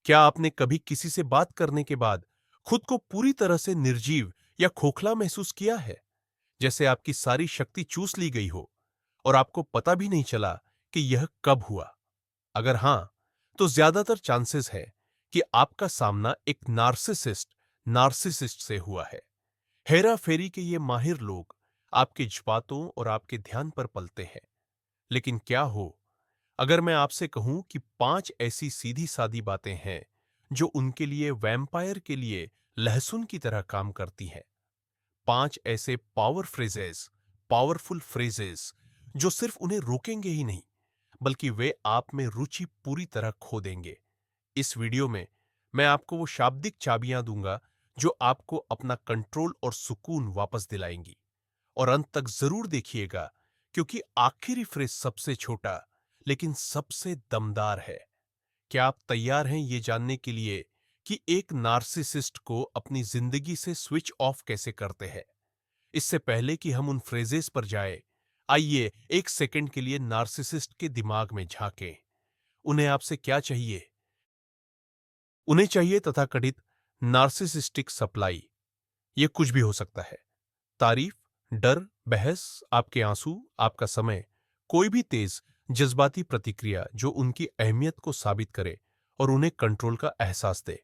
क्या आपने कभी किसी से बात करने के बाद खुद को पूरी तरह से निर्जीव या खोखला महसूस किया है, जैसे आपकी सारी शक्ति चूस ली गई हो और आपको पता भी नहीं चला कि यह कब हुआ? अगर हां, तो ज्यादातर चांसेस है कि आपका सामना एक नार्सिसिस्ट से हुआ है। हेरा फेरी के ये माहिर लोग आपके जज्बातों और आपके ध्यान पर पलते हैं। लेकिन क्या हो अगर मैं आपसे कहूं कि 5 ऐसी सीधी सादी बातें हैं जो उनके लिए वैम्पायर के लिए लहसुन की तरह काम करती हैं। 5 ऐसे पावरफुल फ्रेजेस जो सिर्फ उन्हें रोकेंगे ही नहीं, बल्कि वे आप में रुचि पूरी तरह खो देंगे। इस वीडियो में मैं आपको वो शाब्दिक चाबियां दूंगा जो आपको अपना कंट्रोल और सुकून वापस दिलाएंगी। और अंत तक जरूर देखिएगा, क्योंकि आखिरी फ्रेज सबसे छोटा लेकिन सबसे दमदार है। क्या आप तैयार हैं ये जानने के लिए कि एक नार्सिसिस्ट को अपनी जिंदगी से स्विच ऑफ कैसे करते हैं? इससे पहले कि हम उन फ्रेजेस पर जाएं, आइए एक सेकंड के लिए नार्सिसिस्ट के दिमाग में झांकें। उन्हें आपसे क्या चाहिए? उन्हें चाहिए तथाकथित नार्सिसिस्टिक सप्लाई। ये कुछ भी हो सकता है। तारीफ, डर, बहस, आपके आंसू, आपका समय, कोई भी तेज जज्बाती प्रतिक्रिया जो उनकी अहमियत को साबित करे और उन्हें कंट्रोल का एहसास दे।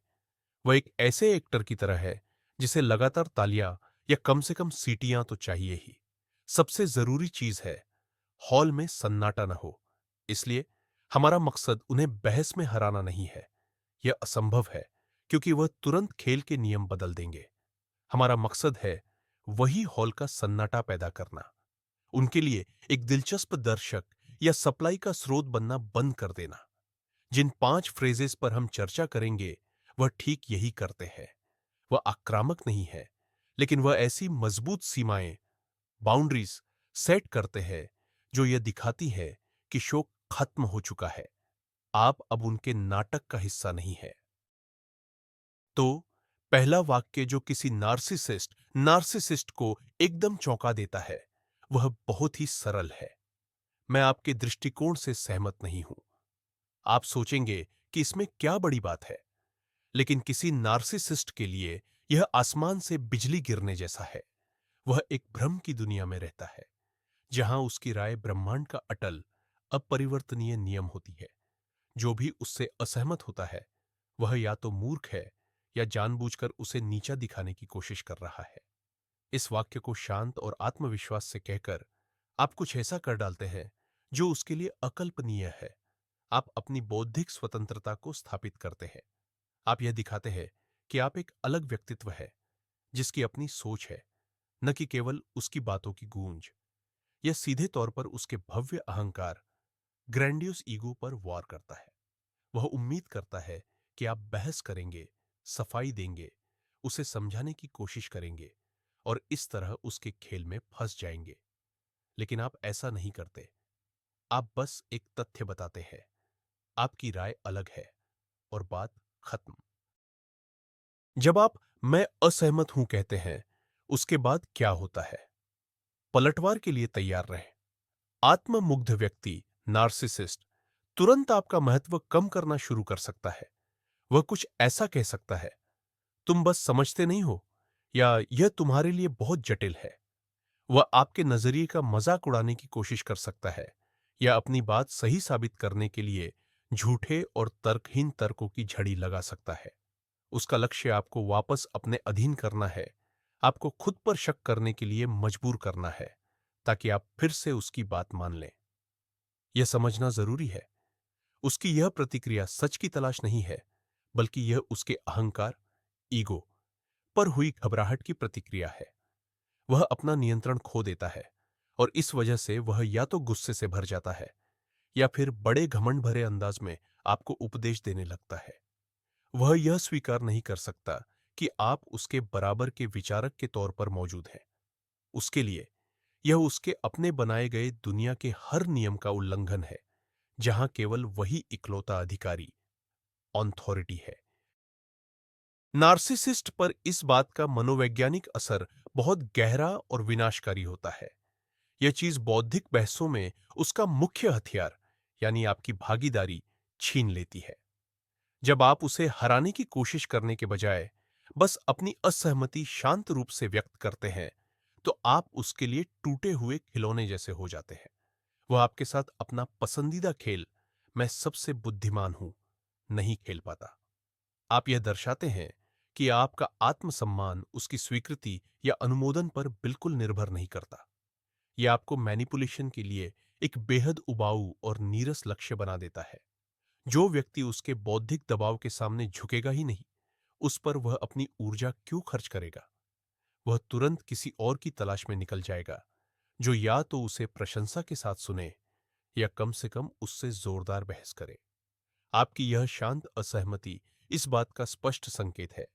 वह एक ऐसे एक्टर की तरह है जिसे लगातार तालियां या कम से कम सीटियां तो चाहिए ही। सबसे जरूरी चीज है, हॉल में सन्नाटा न हो। इसलिए हमारा मकसद उन्हें बहस में हराना नहीं है। यह असंभव है, क्योंकि वह तुरंत खेल के नियम बदल देंगे। हमारा मकसद है वही हॉल का सन्नाटा पैदा करना, उनके लिए एक दिलचस्प दर्शक या सप्लाई का स्रोत बनना बंद कर देना। जिन 5 फ्रेजेस पर हम चर्चा करेंगे, वह ठीक यही करते हैं। वह आक्रामक नहीं है, लेकिन वह ऐसी मजबूत सीमाएं, बाउंड्रीज सेट करते हैं जो यह दिखाती है कि शो खत्म हो चुका है। आप अब उनके नाटक का हिस्सा नहीं है। तो पहला वाक्य जो किसी नार्सिसिस्ट को एकदम चौंका देता है, वह बहुत ही सरल है। मैं आपके दृष्टिकोण से सहमत नहीं हूं। आप सोचेंगे कि इसमें क्या बड़ी बात है, लेकिन किसी नार्सिसिस्ट के लिए यह आसमान से बिजली गिरने जैसा है। वह एक भ्रम की दुनिया में रहता है, जहां उसकी राय ब्रह्मांड का अटल, अपरिवर्तनीय नियम होती है। जो भी उससे असहमत होता है, वह या तो मूर्ख है या जानबूझकर उसे नीचा दिखाने की कोशिश कर रहा है। इस वाक्य को शांत और आत्मविश्वास से कहकर आप कुछ ऐसा कर डालते हैं जो उसके लिए अकल्पनीय है। आप अपनी बौद्धिक स्वतंत्रता को स्थापित करते हैं। आप यह दिखाते हैं कि आप एक अलग व्यक्तित्व है, जिसकी अपनी सोच है, न कि केवल उसकी बातों की गूंज। यह सीधे तौर पर उसके भव्य अहंकार, ग्रैंडियस ईगो पर वार करता है। वह उम्मीद करता है कि आप बहस करेंगे, सफाई देंगे, उसे समझाने की कोशिश करेंगे और इस तरह उसके खेल में फंस जाएंगे। लेकिन आप ऐसा नहीं करते। आप बस एक तथ्य बताते हैं, आपकी राय अलग है, और बात खत्म। जब आप मैं असहमत हूं कहते हैं, उसके बाद क्या होता है? पलटवार के लिए तैयार रहें। आत्ममुग्ध व्यक्ति, नार्सिसिस्ट, तुरंत आपका महत्व कम करना शुरू कर सकता है। वह कुछ ऐसा कह सकता है, तुम बस समझते नहीं हो, या यह तुम्हारे लिए बहुत जटिल है। वह आपके नजरिए का मजाक उड़ाने की कोशिश कर सकता है, या अपनी बात सही साबित करने के लिए झूठे और तर्कहीन तर्कों की झड़ी लगा सकता है। उसका लक्ष्य आपको वापस अपने अधीन करना है, आपको खुद पर शक करने के लिए मजबूर करना है, ताकि आप फिर से उसकी बात मान लें। यह समझना जरूरी है, उसकी यह प्रतिक्रिया सच की तलाश नहीं है, बल्कि यह उसके अहंकार, ईगो पर हुई घबराहट की प्रतिक्रिया है। वह अपना नियंत्रण खो देता है, और इस वजह से वह या तो गुस्से से भर जाता है, या फिर बड़े घमंड भरे अंदाज में आपको उपदेश देने लगता है। वह यह स्वीकार नहीं कर सकता कि आप उसके बराबर के विचारक के तौर पर मौजूद हैं। उसके लिए यह उसके अपने बनाए गए दुनिया के हर नियम का उल्लंघन है, जहां केवल वही इकलौता अधिकारी, ऑथोरिटी है। नार्सिसिस्ट पर इस बात का मनोवैज्ञानिक असर बहुत गहरा और विनाशकारी होता है। यह चीज बौद्धिक बहसों में उसका मुख्य हथियार, यानी आपकी भागीदारी, छीन लेती है। जब आप उसे हराने की कोशिश करने के बजाय बस अपनी असहमति शांत रूप से व्यक्त करते हैं, तो आप उसके लिए टूटे हुए खिलौने जैसे हो जाते हैं। वह आपके साथ अपना पसंदीदा खेल, मैं सबसे बुद्धिमान हूं, नहीं खेल पाता। आप यह दर्शाते हैं कि आपका आत्मसम्मान उसकी स्वीकृति या अनुमोदन पर बिल्कुल निर्भर नहीं करता। यह आपको मैनिपुलेशन के लिए एक बेहद उबाऊ और नीरस लक्ष्य बना देता है। जो व्यक्ति उसके बौद्धिक दबाव के सामने झुकेगा ही नहीं, उस पर वह अपनी ऊर्जा क्यों खर्च करेगा? वह तुरंत किसी और की तलाश में निकल जाएगा, जो या तो उसे प्रशंसा के साथ सुने या कम से कम उससे जोरदार बहस करे। आपकी यह शांत असहमति इस बात का स्पष्ट संकेत है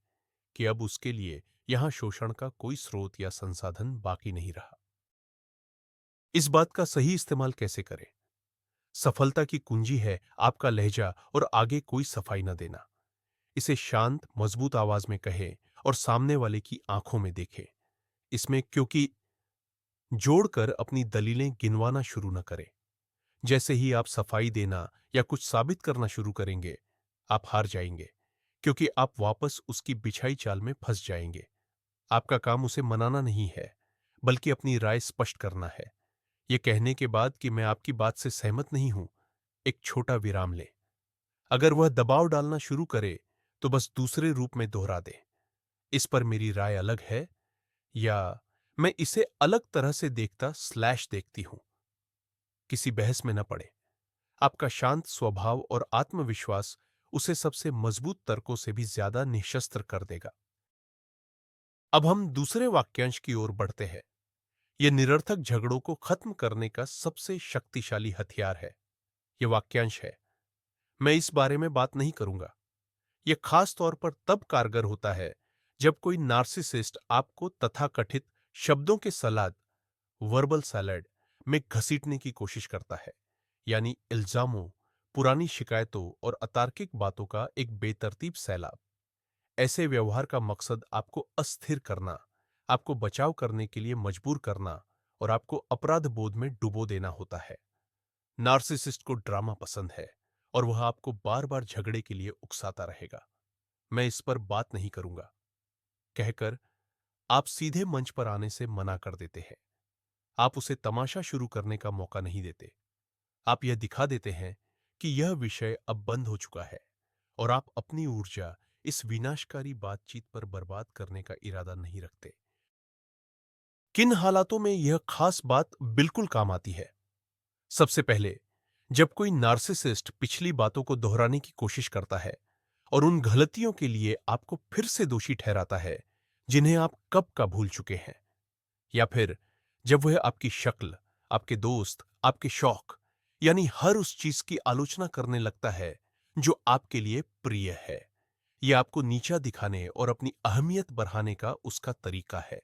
कि अब उसके लिए यहां शोषण का कोई स्रोत या संसाधन बाकी नहीं रहा। इस बात का सही इस्तेमाल कैसे करें? सफलता की कुंजी है आपका लहजा और आगे कोई सफाई न देना। इसे शांत, मजबूत आवाज में कहें और सामने वाले की आंखों में देखें। इसमें क्योंकि जोड़कर अपनी दलीलें गिनवाना शुरू न करें। जैसे ही आप सफाई देना या कुछ साबित करना शुरू करेंगे, आप हार जाएंगे, क्योंकि आप वापस उसकी बिछाई चाल में फंस जाएंगे। आपका काम उसे मनाना नहीं है, बल्कि अपनी राय स्पष्ट करना है। यह कहने के बाद कि मैं आपकी बात से सहमत नहीं हूं, एक छोटा विराम लें। अगर वह दबाव डालना शुरू करे, तो बस दूसरे रूप में दोहरा दें। इस पर मेरी राय अलग है, या मैं इसे अलग तरह से देखती हूं। किसी बहस में न पड़े। आपका शांत स्वभाव और आत्मविश्वास उसे सबसे मजबूत तर्कों से भी ज्यादा निःशस्त्र कर देगा। अब हम दूसरे वाक्यांश की ओर बढ़ते हैं। यह निरर्थक झगड़ों को खत्म करने का सबसे शक्तिशाली हथियार है। यह वाक्यांश है, मैं इस बारे में बात नहीं करूंगा। यह खास तौर पर तब कारगर होता है जब कोई नार्सिसिस्ट आपको तथाकथित शब्दों के सलाद, वर्बल सैलड में घसीटने की कोशिश करता है, यानी इल्जामों, पुरानी शिकायतों और अतार्किक बातों का एक बेतरतीब सैलाब। ऐसे व्यवहार का मकसद आपको अस्थिर करना, आपको बचाव करने के लिए मजबूर करना और आपको अपराध बोध में डुबो देना होता है। नार्सिसिस्ट को ड्रामा पसंद है और वह आपको बार बार झगड़े के लिए उकसाता रहेगा। मैं इस पर बात नहीं करूंगा कहकर आप सीधे मंच पर आने से मना कर देते हैं। आप उसे तमाशा शुरू करने का मौका नहीं देते। आप यह दिखा देते हैं कि यह विषय अब बंद हो चुका है और आप अपनी ऊर्जा इस विनाशकारी बातचीत पर बर्बाद करने का इरादा नहीं रखते। किन हालातों में यह खास बात बिल्कुल काम आती है? सबसे पहले, जब कोई नार्सिसिस्ट पिछली बातों को दोहराने की कोशिश करता है और उन गलतियों के लिए आपको फिर से दोषी ठहराता है जिन्हें आप कब का भूल चुके हैं। या फिर जब वह आपकी शक्ल, आपके दोस्त, आपके शौक, यानी हर उस चीज की आलोचना करने लगता है जो आपके लिए प्रिय है। यह आपको नीचा दिखाने और अपनी अहमियत बढ़ाने का उसका तरीका है।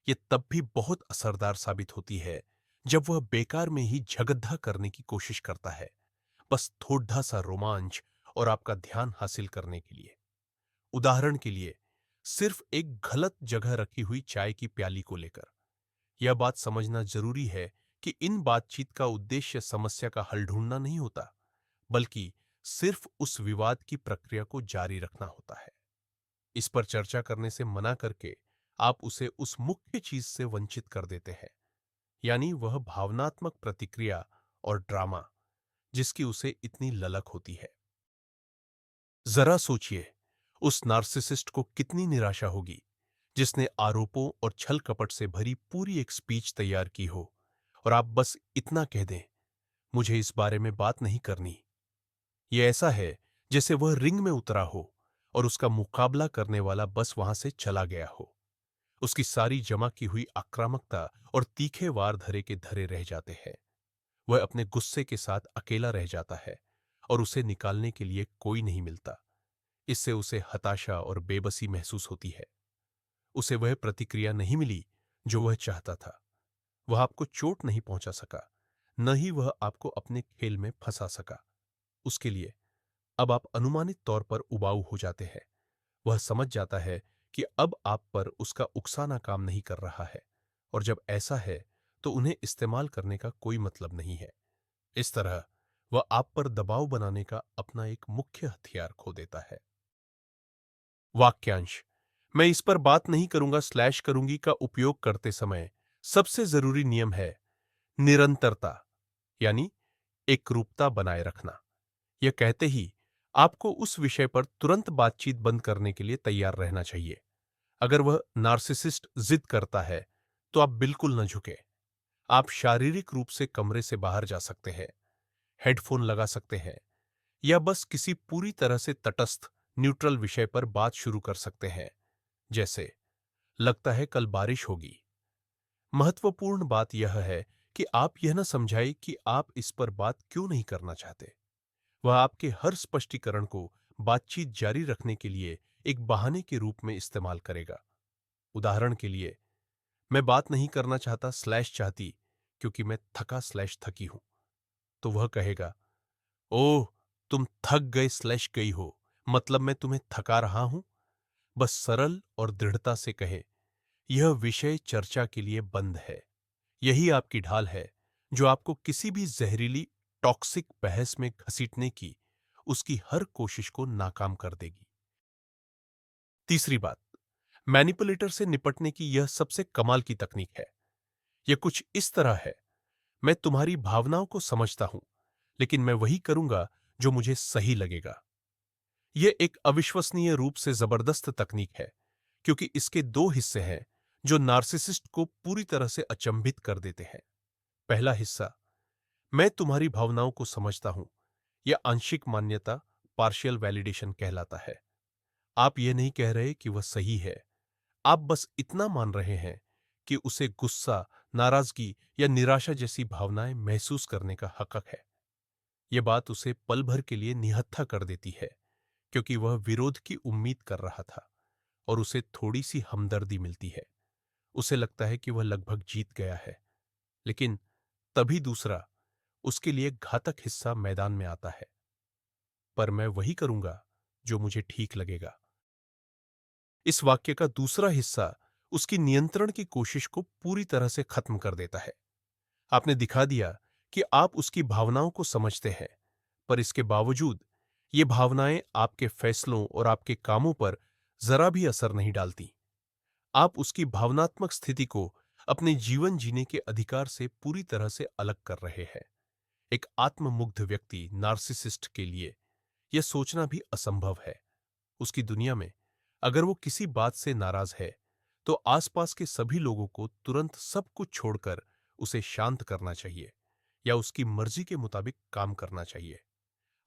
यह तब भी बहुत असरदार साबित होती है जब वह बेकार में ही झगड्ढा करने की कोशिश करता है, बस थोड़ा सा रोमांच और आपका ध्यान हासिल करने के लिए। उदाहरण के लिए, सिर्फ एक गलत जगह रखी हुई चाय की प्याली को लेकर। यह बात समझना जरूरी है कि इन बातचीत का उद्देश्य समस्या का हल ढूंढना नहीं होता, बल्कि सिर्फ उस विवाद की प्रक्रिया को जारी रखना होता है। इस पर चर्चा करने से मना करके आप उसे उस मुख्य चीज से वंचित कर देते हैं, यानी वह भावनात्मक प्रतिक्रिया और ड्रामा जिसकी उसे इतनी ललक होती है। जरा सोचिए, उस नार्सिसिस्ट को कितनी निराशा होगी जिसने आरोपों और छल कपट से भरी पूरी एक स्पीच तैयार की हो और आप बस इतना कह दें, मुझे इस बारे में बात नहीं करनी। यह ऐसा है जैसे वह रिंग में उतरा हो और उसका मुकाबला करने वाला बस वहां से चला गया हो। उसकी सारी जमा की हुई आक्रामकता और तीखे वार धरे के धरे रह जाते हैं। वह अपने गुस्से के साथ अकेला रह जाता है और उसे निकालने के लिए कोई नहीं मिलता। इससे उसे हताशा और बेबसी महसूस होती है। उसे वह प्रतिक्रिया नहीं मिली जो वह चाहता था। वह आपको चोट नहीं पहुंचा सका, न ही वह आपको अपने खेल में फंसा सका। उसके लिए अब आप अनुमानित तौर पर उबाऊ हो जाते हैं। वह समझ जाता है कि अब आप पर उसका उकसाना काम नहीं कर रहा है, और जब ऐसा है तो उन्हें इस्तेमाल करने का कोई मतलब नहीं है। इस तरह वह आप पर दबाव बनाने का अपना एक मुख्य हथियार खो देता है। वाक्यांश: मैं इस पर बात नहीं करूंगा स्लैश करूंगी का उपयोग करते समय सबसे जरूरी नियम है निरंतरता, यानी एकरूपता बनाए रखना। यह कहते ही आपको उस विषय पर तुरंत बातचीत बंद करने के लिए तैयार रहना चाहिए। अगर वह नार्सिसिस्ट जिद करता है, तो आप बिल्कुल न झुकें। आप शारीरिक रूप से कमरे से बाहर जा सकते हैं, हेडफोन लगा सकते हैं, या बस किसी पूरी तरह से तटस्थ न्यूट्रल विषय पर बात शुरू कर सकते हैं, जैसे लगता है कल बारिश होगी। महत्वपूर्ण बात यह है कि आप यह न समझाएं कि आप इस पर बात क्यों नहीं करना चाहते। वह आपके हर स्पष्टीकरण को बातचीत जारी रखने के लिए एक बहाने के रूप में इस्तेमाल करेगा। उदाहरण के लिए, मैं बात नहीं करना चाहता स्लैश चाहती क्योंकि मैं थका स्लैश थकी हूं। तो वह कहेगा, ओह, तुम थक गए स्लैश गई हो, मतलब मैं तुम्हें थका रहा हूं। बस सरल और दृढ़ता से कहे, यह विषय चर्चा के लिए बंद है। यही आपकी ढाल है जो आपको किसी भी जहरीली टॉक्सिक बहस में घसीटने की उसकी हर कोशिश को नाकाम कर देगी। तीसरी बात, मैनिपुलेटर से निपटने की यह सबसे कमाल की तकनीक है। यह कुछ इस तरह है, मैं तुम्हारी भावनाओं को समझता हूं, लेकिन मैं वही करूंगा जो मुझे सही लगेगा। यह एक अविश्वसनीय रूप से जबरदस्त तकनीक है, क्योंकि इसके दो हिस्से हैं जो नार्सिसिस्ट को पूरी तरह से अचंभित कर देते हैं। पहला हिस्सा, मैं तुम्हारी भावनाओं को समझता हूं, यह आंशिक मान्यता पार्शियल वैलिडेशन कहलाता है। आप यह नहीं कह रहे कि वह सही है, आप बस इतना मान रहे हैं कि उसे गुस्सा, नाराजगी या निराशा जैसी भावनाएं महसूस करने का हक है। यह बात उसे पल भर के लिए निहत्था कर देती है, क्योंकि वह विरोध की उम्मीद कर रहा था और उसे थोड़ी सी हमदर्दी मिलती है। उसे लगता है कि वह लगभग जीत गया है, लेकिन तभी दूसरा, उसके लिए घातक हिस्सा मैदान में आता है। पर मैं वही करूंगा जो मुझे ठीक लगेगा। इस वाक्य का दूसरा हिस्सा उसकी नियंत्रण की कोशिश को पूरी तरह से खत्म कर देता है। आपने दिखा दिया कि आप उसकी भावनाओं को समझते हैं, पर इसके बावजूद ये भावनाएं आपके फैसलों और आपके कामों पर जरा भी असर नहीं डालती। आप उसकी भावनात्मक स्थिति को अपने जीवन जीने के अधिकार से पूरी तरह से अलग कर रहे हैं। एक आत्ममुग्ध व्यक्ति नार्सिसिस्ट के लिए यह सोचना भी असंभव है। उसकी दुनिया में अगर वो किसी बात से नाराज है, तो आसपास के सभी लोगों को तुरंत सब कुछ छोड़कर उसे शांत करना चाहिए या उसकी मर्जी के मुताबिक काम करना चाहिए।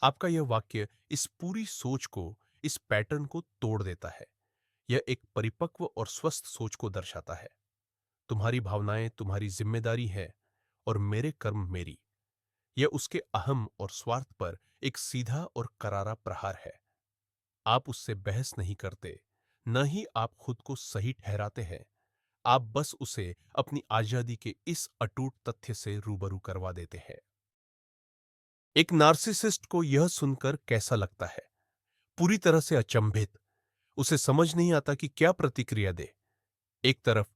आपका यह वाक्य इस पूरी सोच को, इस पैटर्न को तोड़ देता है। यह एक परिपक्व और स्वस्थ सोच को दर्शाता है। तुम्हारी भावनाएं तुम्हारी जिम्मेदारी है और मेरे कर्म मेरी। यह उसके अहम और स्वार्थ पर एक सीधा और करारा प्रहार है। आप उससे बहस नहीं करते, न ही आप खुद को सही ठहराते हैं। आप बस उसे अपनी आजादी के इस अटूट तथ्य से रूबरू करवा देते हैं। एक नार्सिसिस्ट को यह सुनकर कैसा लगता है? पूरी तरह से अचंभित। उसे समझ नहीं आता कि क्या प्रतिक्रिया दे। एक तरफ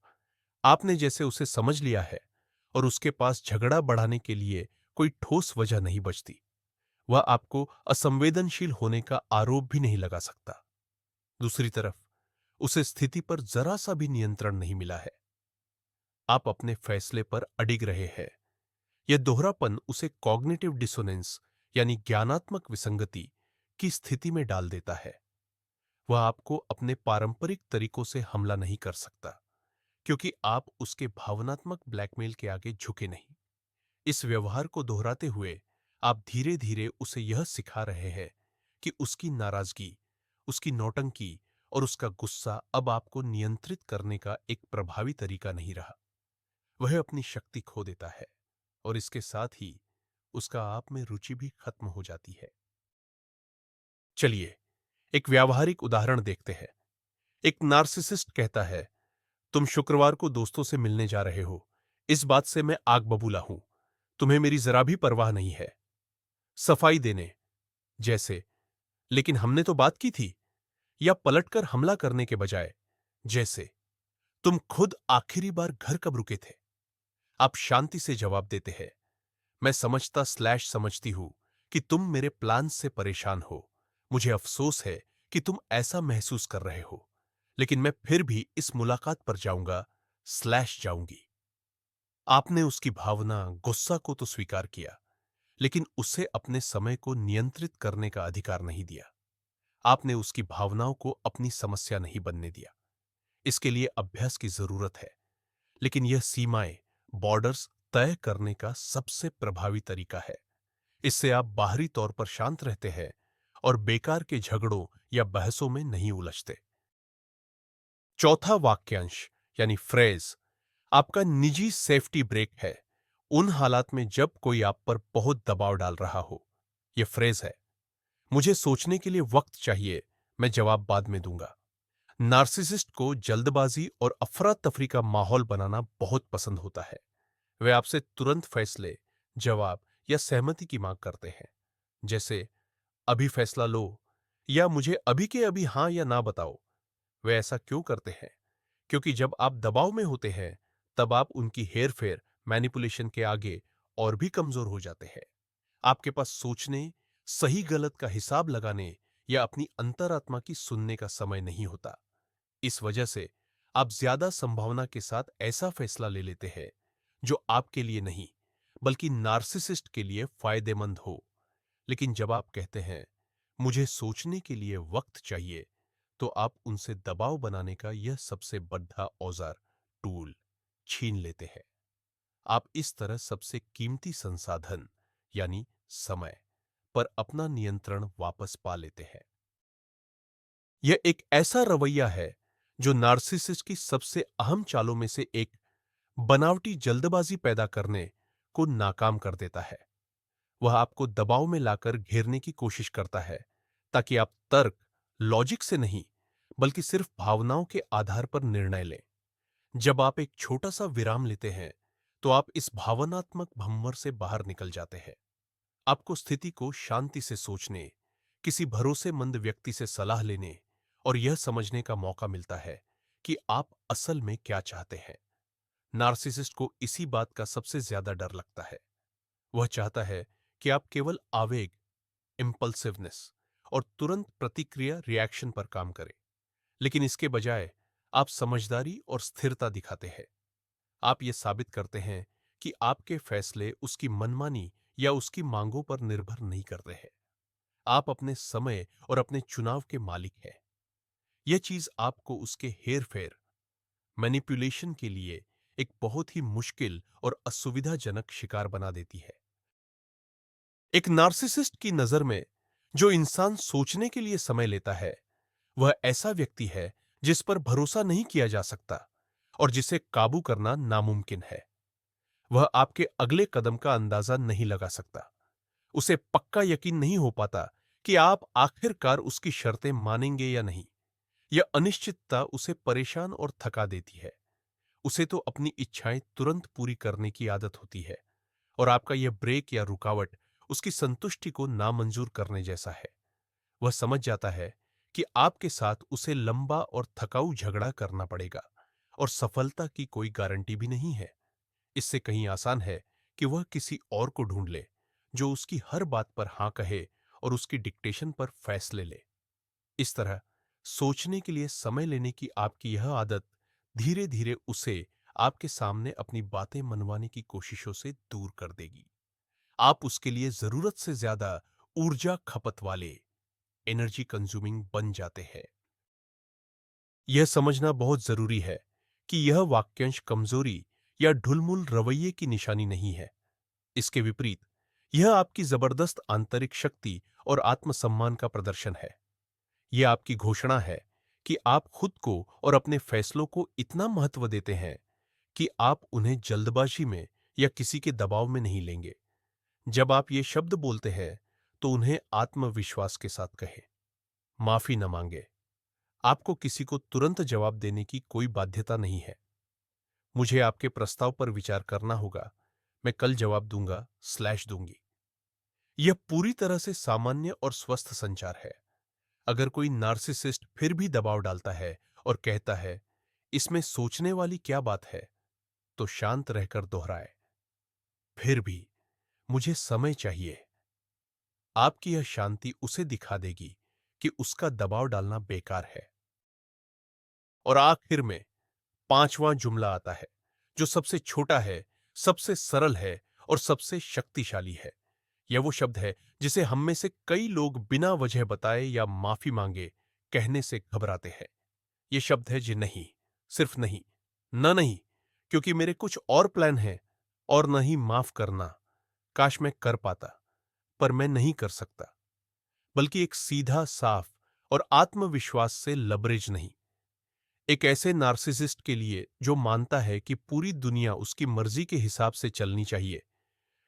आपने जैसे उसे समझ लिया है और उसके पास झगड़ा बढ़ाने के लिए कोई ठोस वजह नहीं बचती। वह आपको असंवेदनशील होने का आरोप भी नहीं लगा सकता। दूसरी तरफ उसे स्थिति पर जरा सा भी नियंत्रण नहीं मिला है। आप अपने फैसले पर अडिग रहे हैं। यह दोहरापन उसे कॉग्निटिव डिसोनेंस यानी ज्ञानात्मक विसंगति की स्थिति में डाल देता है। वह आपको अपने पारंपरिक तरीकों से हमला नहीं कर सकता, क्योंकि आप उसके भावनात्मक ब्लैकमेल के आगे झुके नहीं। इस व्यवहार को दोहराते हुए आप धीरे धीरे उसे यह सिखा रहे हैं कि उसकी नाराजगी, उसकी नौटंकी और उसका गुस्सा अब आपको नियंत्रित करने का एक प्रभावी तरीका नहीं रहा। वह अपनी शक्ति खो देता है और इसके साथ ही उसका आप में रुचि भी खत्म हो जाती है। चलिए एक व्यावहारिक उदाहरण देखते हैं। एक नार्सिसिस्ट कहता है, तुम शुक्रवार को दोस्तों से मिलने जा रहे हो, इस बात से मैं आग बबूला हूं। तुम्हें मेरी जरा भी परवाह नहीं है। सफाई देने जैसे, लेकिन हमने तो बात की थी। या पलटकर हमला करने के बजाय, जैसे, तुम खुद आखिरी बार घर कब रुके थे? आप शांति से जवाब देते हैं, मैं समझता स्लैश समझती हूं कि तुम मेरे प्लान से परेशान हो। मुझे अफसोस है कि तुम ऐसा महसूस कर रहे हो, लेकिन मैं फिर भी इस मुलाकात पर जाऊंगा स्लैश जाऊंगी। आपने उसकी भावना, गुस्सा को तो स्वीकार किया, लेकिन उसे अपने समय को नियंत्रित करने का अधिकार नहीं दिया। आपने उसकी भावनाओं को अपनी समस्या नहीं बनने दिया। इसके लिए अभ्यास की जरूरत है, लेकिन यह सीमाएं, बॉर्डर्स तय करने का सबसे प्रभावी तरीका है। इससे आप बाहरी तौर पर शांत रहते हैं और बेकार के झगड़ों या बहसों में नहीं उलझते। चौथा वाक्यांश यानी फ्रेज आपका निजी सेफ्टी ब्रेक है। उन हालात में जब कोई आप पर बहुत दबाव डाल रहा हो। यह फ्रेज है, मुझे सोचने के लिए वक्त चाहिए, मैं जवाब बाद में दूंगा। नार्सिसिस्ट को जल्दबाजी और अफरा तफरी का माहौल बनाना बहुत पसंद होता है। वे आपसे तुरंत फैसले, जवाब या सहमति की मांग करते हैं, जैसे अभी फैसला लो या मुझे अभी के अभी हां या ना बताओ। वे ऐसा क्यों करते हैं? क्योंकि जब आप दबाव में होते हैं, तब आप उनकी हेरफेर, मैनिपुलेशन के आगे और भी कमजोर हो जाते हैं। आपके पास सोचने, सही गलत का हिसाब लगाने या अपनी अंतरात्मा की सुनने का समय नहीं होता। इस वजह से आप ज्यादा संभावना के साथ ऐसा फैसला ले लेते हैं जो आपके लिए नहीं, बल्कि नार्सिसिस्ट के लिए फायदेमंद हो। लेकिन जब आप कहते हैं, मुझे सोचने के लिए वक्त चाहिए, तो आप उनसे दबाव बनाने का यह सबसे बड़ा औजार, टूल, छीन लेते हैं। आप इस तरह सबसे कीमती संसाधन यानी समय पर अपना नियंत्रण वापस पा लेते हैं। यह एक ऐसा रवैया है जो नार्सिसिस्ट की सबसे अहम चालों में से एक, बनावटी जल्दबाजी पैदा करने को नाकाम कर देता है। वह आपको दबाव में लाकर घेरने की कोशिश करता है, ताकि आप तर्क, लॉजिक से नहीं, बल्कि सिर्फ भावनाओं के आधार पर निर्णय लें। जब आप एक छोटा सा विराम लेते हैं, तो आप इस भावनात्मक भंवर से बाहर निकल जाते हैं। आपको स्थिति को शांति से सोचने, किसी भरोसेमंद व्यक्ति से सलाह लेने और यह समझने का मौका मिलता है कि आप असल में क्या चाहते हैं। नार्सिसिस्ट को इसी बात का सबसे ज्यादा डर लगता है। वह चाहता है कि आप केवल आवेग, इम्पल्सिवनेस और तुरंत प्रतिक्रिया, रिएक्शन पर काम करें, लेकिन इसके बजाय आप समझदारी और स्थिरता दिखाते हैं। आप ये साबित करते हैं कि आपके फैसले उसकी मनमानी या उसकी मांगों पर निर्भर नहीं करते हैं। आप अपने समय और अपने चुनाव के मालिक हैं। यह चीज आपको उसके हेरफेर, मैनिपुलेशन के लिए एक बहुत ही मुश्किल और असुविधाजनक शिकार बना देती है। एक नार्सिसिस्ट की नजर में जो इंसान सोचने के लिए समय लेता है, वह ऐसा व्यक्ति है जिस पर भरोसा नहीं किया जा सकता और जिसे काबू करना नामुमकिन है। वह आपके अगले कदम का अंदाजा नहीं लगा सकता। उसे पक्का यकीन नहीं हो पाता कि आप आखिरकार उसकी शर्तें मानेंगे या नहीं। यह अनिश्चितता उसे परेशान और थका देती है। उसे तो अपनी इच्छाएं तुरंत पूरी करने की आदत होती है, और आपका यह ब्रेक या रुकावट उसकी संतुष्टि को नामंजूर करने जैसा है। वह समझ जाता है कि आपके साथ उसे लंबा और थकाऊ झगड़ा करना पड़ेगा, और सफलता की कोई गारंटी भी नहीं है। इससे कहीं आसान है कि वह किसी और को ढूंढ ले जो उसकी हर बात पर हां कहे और उसकी डिक्टेशन पर फैसले ले। इस तरह सोचने के लिए समय लेने की आपकी यह आदत धीरे धीरे उसे आपके सामने अपनी बातें मनवाने की कोशिशों से दूर कर देगी। आप उसके लिए जरूरत से ज्यादा ऊर्जा खपत वाले, एनर्जी कंज्यूमिंग बन जाते हैं। यह समझना बहुत जरूरी है कि यह वाक्यांश कमजोरी या ढुलमुल रवैये की निशानी नहीं है। इसके विपरीत, यह आपकी जबरदस्त आंतरिक शक्ति और आत्मसम्मान का प्रदर्शन है। यह आपकी घोषणा है कि आप खुद को और अपने फैसलों को इतना महत्व देते हैं कि आप उन्हें जल्दबाजी में या किसी के दबाव में नहीं लेंगे। जब आप ये शब्द बोलते हैं, तो उन्हें आत्मविश्वास के साथ कहें। माफी न मांगे। आपको किसी को तुरंत जवाब देने की कोई बाध्यता नहीं है। मुझे आपके प्रस्ताव पर विचार करना होगा, मैं कल जवाब दूंगा स्लैश दूंगी। यह पूरी तरह से सामान्य और स्वस्थ संचार है। अगर कोई नार्सिसिस्ट फिर भी दबाव डालता है और कहता है, इसमें सोचने वाली क्या बात है, तो शांत रहकर दोहराए, फिर भी मुझे समय चाहिए। आपकी यह शांति उसे दिखा देगी कि उसका दबाव डालना बेकार है। और आखिर में पांचवां जुमला आता है, जो सबसे छोटा है, सबसे सरल है और सबसे शक्तिशाली है। यह वो शब्द है जिसे हम में से कई लोग बिना वजह बताए या माफी मांगे कहने से घबराते हैं। यह शब्द है जी नहीं, सिर्फ नहीं, न नहीं, क्योंकि मेरे कुछ और प्लान हैं, और न ही माफ करना, काश मैं कर पाता, पर मैं नहीं कर सकता। बल्कि एक सीधा, साफ और आत्मविश्वास से लबरेज नहीं। एक ऐसे नार्सिसिस्ट के लिए जो मानता है कि पूरी दुनिया उसकी मर्जी के हिसाब से चलनी चाहिए,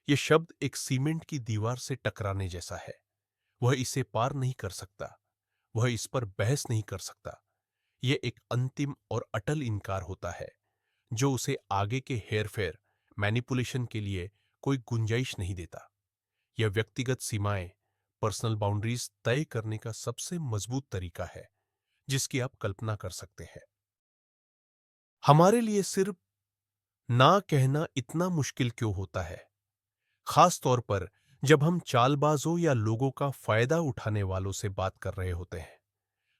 यह शब्द एक सीमेंट की दीवार से टकराने जैसा है। वह इसे पार नहीं कर सकता, वह इस पर बहस नहीं कर सकता। यह एक अंतिम और अटल इनकार होता है, जो उसे आगे के हेरफेर, मैनिपुलेशन के लिए कोई गुंजाइश नहीं देता। यह व्यक्तिगत सीमाएं, पर्सनल बाउंड्रीज तय करने का सबसे मजबूत तरीका है जिसकी आप कल्पना कर सकते हैं। हमारे लिए सिर्फ ना कहना इतना मुश्किल क्यों होता है? खास तौर पर जब हम चालबाजों या लोगों का फायदा उठाने वालों से बात कर रहे होते हैं।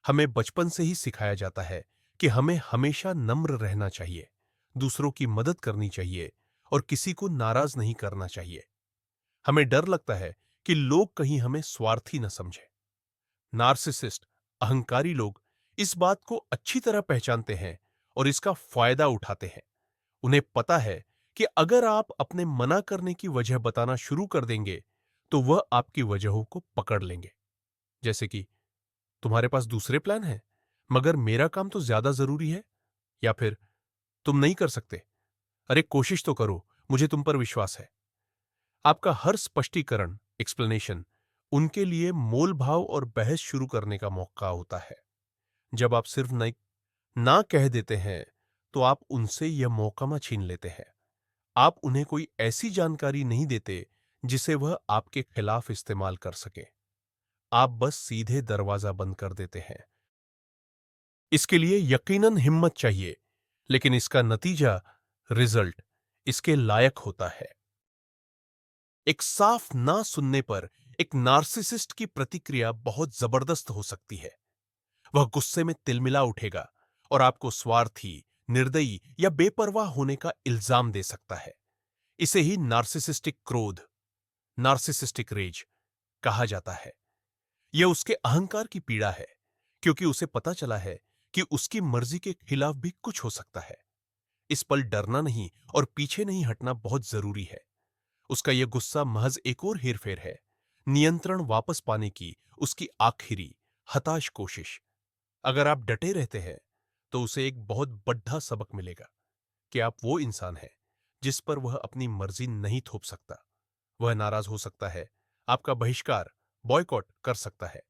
हमें बचपन से ही सिखाया जाता है कि हमें हमेशा नम्र रहना चाहिए, दूसरों की मदद करनी चाहिए और किसी को नाराज नहीं करना चाहिए। हमें डर लगता है कि लोग कहीं हमें स्वार्थी न समझे। नार्सिसिस्ट, अहंकारी लोग इस बात को अच्छी तरह पहचानते हैं और इसका फायदा उठाते हैं। उन्हें पता है कि अगर आप अपने मना करने की वजह बताना शुरू कर देंगे, तो वह आपकी वजहों को पकड़ लेंगे। जैसे कि तुम्हारे पास दूसरे प्लान हैं, मगर मेरा काम तो ज्यादा जरूरी है, या फिर तुम नहीं कर सकते, अरे कोशिश तो करो, मुझे तुम पर विश्वास है। आपका हर स्पष्टीकरण, एक्सप्लेनेशन, उनके लिए मोल भाव और बहस शुरू करने का मौका होता है। जब आप सिर्फ नहीं ना कह देते हैं, तो आप उनसे यह मौका छीन लेते हैं। आप उन्हें कोई ऐसी जानकारी नहीं देते जिसे वह आपके खिलाफ इस्तेमाल कर सके। आप बस सीधे दरवाजा बंद कर देते हैं। इसके लिए यकीनन हिम्मत चाहिए, लेकिन इसका नतीजा, रिजल्ट, इसके लायक होता है। एक साफ ना सुनने पर एक नार्सिसिस्ट की प्रतिक्रिया बहुत जबरदस्त हो सकती है। वह गुस्से में तिलमिला उठेगा और आपको स्वार्थी, निर्दयी या बेपरवाह होने का इल्जाम दे सकता है। इसे ही नार्सिसिस्टिक क्रोध, नार्सिसिस्टिक रेज कहा जाता है। यह उसके अहंकार की पीड़ा है, क्योंकि उसे पता चला है कि उसकी मर्जी के खिलाफ भी कुछ हो सकता है। इस पल डरना नहीं और पीछे नहीं हटना बहुत जरूरी है। उसका यह गुस्सा महज एक और हेरफेर है, नियंत्रण वापस पाने की उसकी आखिरी हताश कोशिश। अगर आप डटे रहते हैं, तो उसे एक बहुत बड़ा सबक मिलेगा कि आप वो इंसान हैं जिस पर वह अपनी मर्जी नहीं थोप सकता। वह नाराज हो सकता है, आपका बहिष्कार, बॉयकॉट कर सकता है,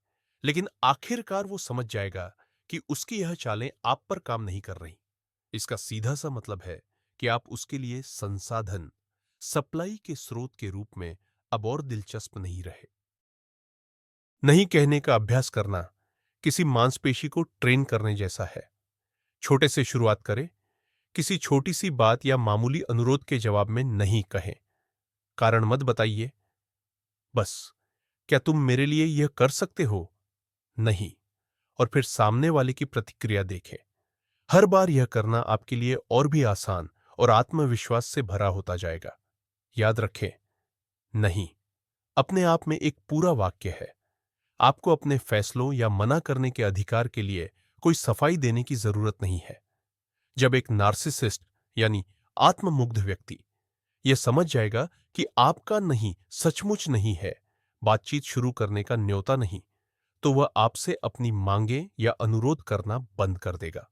लेकिन आखिरकार वो समझ जाएगा कि उसकी यह चालें आप पर काम नहीं कर रही। इसका सीधा सा मतलब है कि आप उसके लिए संसाधन, सप्लाई के स्रोत के रूप में अब और दिलचस्प नहीं रहे। नहीं कहने का अभ्यास करना किसी मांसपेशी को ट्रेन करने जैसा है। छोटे से शुरुआत करें। किसी छोटी सी बात या मामूली अनुरोध के जवाब में नहीं कहें। कारण मत बताइए, बस क्या तुम मेरे लिए यह कर सकते हो? नहीं। और फिर सामने वाले की प्रतिक्रिया देखें। हर बार यह करना आपके लिए और भी आसान और आत्मविश्वास से भरा होता जाएगा। याद रखें, नहीं अपने आप में एक पूरा वाक्य है। आपको अपने फैसलों या मना करने के अधिकार के लिए कोई सफाई देने की जरूरत नहीं है। जब एक नार्सिसिस्ट यानी आत्ममुग्ध व्यक्ति यह समझ जाएगा कि आपका नहीं सचमुच नहीं है, बातचीत शुरू करने का न्योता नहीं, तो वह आपसे अपनी मांगे या अनुरोध करना बंद कर देगा।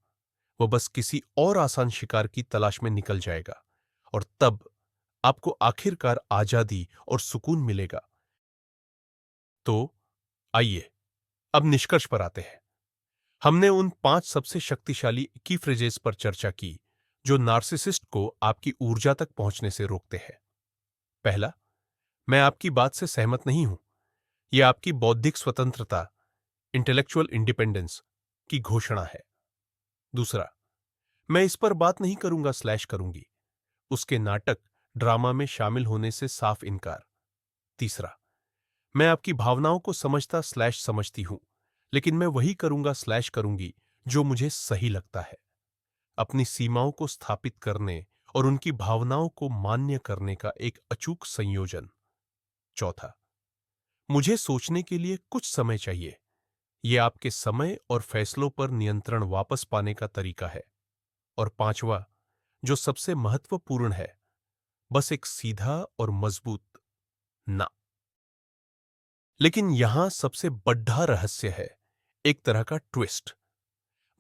वह बस किसी और आसान शिकार की तलाश में निकल जाएगा, और तब आपको आखिरकार आजादी और सुकून मिलेगा। तो आइए अब निष्कर्ष पर आते हैं। हमने उन 5 सबसे शक्तिशाली की फ्रेजेस पर चर्चा की जो नार्सिसिस्ट को आपकी ऊर्जा तक पहुंचने से रोकते हैं। पहला, मैं आपकी बात से सहमत नहीं हूं। यह आपकी बौद्धिक स्वतंत्रता, इंटेलेक्चुअल इंडिपेंडेंस की घोषणा है। दूसरा, मैं इस पर बात नहीं करूंगा स्लैश करूंगी। उसके नाटक, ड्रामा में शामिल होने से साफ इनकार। तीसरा, मैं आपकी भावनाओं को समझता स्लैश समझती हूं, लेकिन मैं वही करूंगा स्लैश करूंगी जो मुझे सही लगता है। अपनी सीमाओं को स्थापित करने और उनकी भावनाओं को मान्य करने का एक अचूक संयोजन। चौथा, मुझे सोचने के लिए कुछ समय चाहिए। यह आपके समय और फैसलों पर नियंत्रण वापस पाने का तरीका है। और पांचवा, जो सबसे महत्वपूर्ण है, बस एक सीधा और मजबूत ना। लेकिन यहां सबसे बड़ा रहस्य है, एक तरह का ट्विस्ट।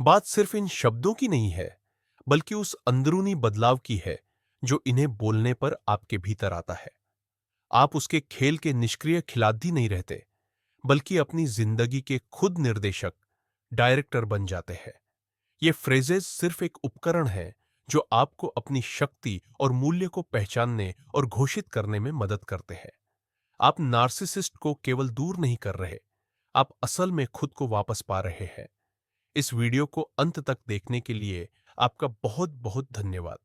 बात सिर्फ इन शब्दों की नहीं है, बल्कि उस अंदरूनी बदलाव की है जो इन्हें बोलने पर आपके भीतर आता है। आप उसके खेल के निष्क्रिय खिलाड़ी नहीं रहते, बल्कि अपनी जिंदगी के खुद निर्देशक, डायरेक्टर बन जाते हैं। ये फ्रेजेस सिर्फ एक उपकरण है जो आपको अपनी शक्ति और मूल्य को पहचानने और घोषित करने में मदद करते हैं। आप नार्सिसिस्ट को केवल दूर नहीं कर रहे, आप असल में खुद को वापस पा रहे हैं। इस वीडियो को अंत तक देखने के लिए आपका बहुत बहुत धन्यवाद।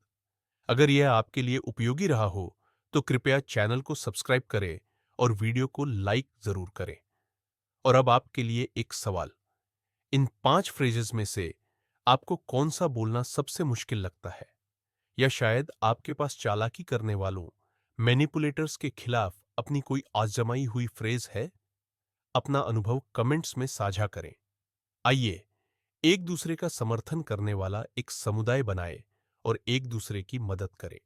अगर यह आपके लिए उपयोगी रहा हो, तो कृपया चैनल को सब्सक्राइब करें और वीडियो को लाइक जरूर करें। और अब आपके लिए एक सवाल, इन 5 फ्रेजेस में से आपको कौन सा बोलना सबसे मुश्किल लगता है? या शायद आपके पास चालाकी करने वालों, मैनिपुलेटर्स के खिलाफ अपनी कोई आजमाई हुई फ्रेज है? अपना अनुभव कमेंट्स में साझा करें। आइए एक दूसरे का समर्थन करने वाला एक समुदाय बनाए और एक दूसरे की मदद करें।